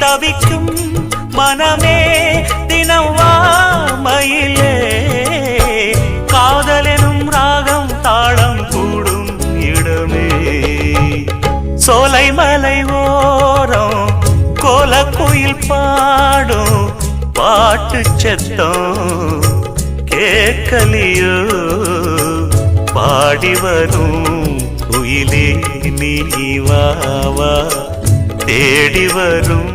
தவிக்கும் மனமே தினம் வா மயிலே காதலெனும் ராகம் தாளம் கூடும் இடமே சோலை மலை ஓரம் கோலக்குயில் பாடும் பாட்டு சத்தம் கேட்கலியோ பாடி வரும் குயிலே நீ வா வா தேடி வரும்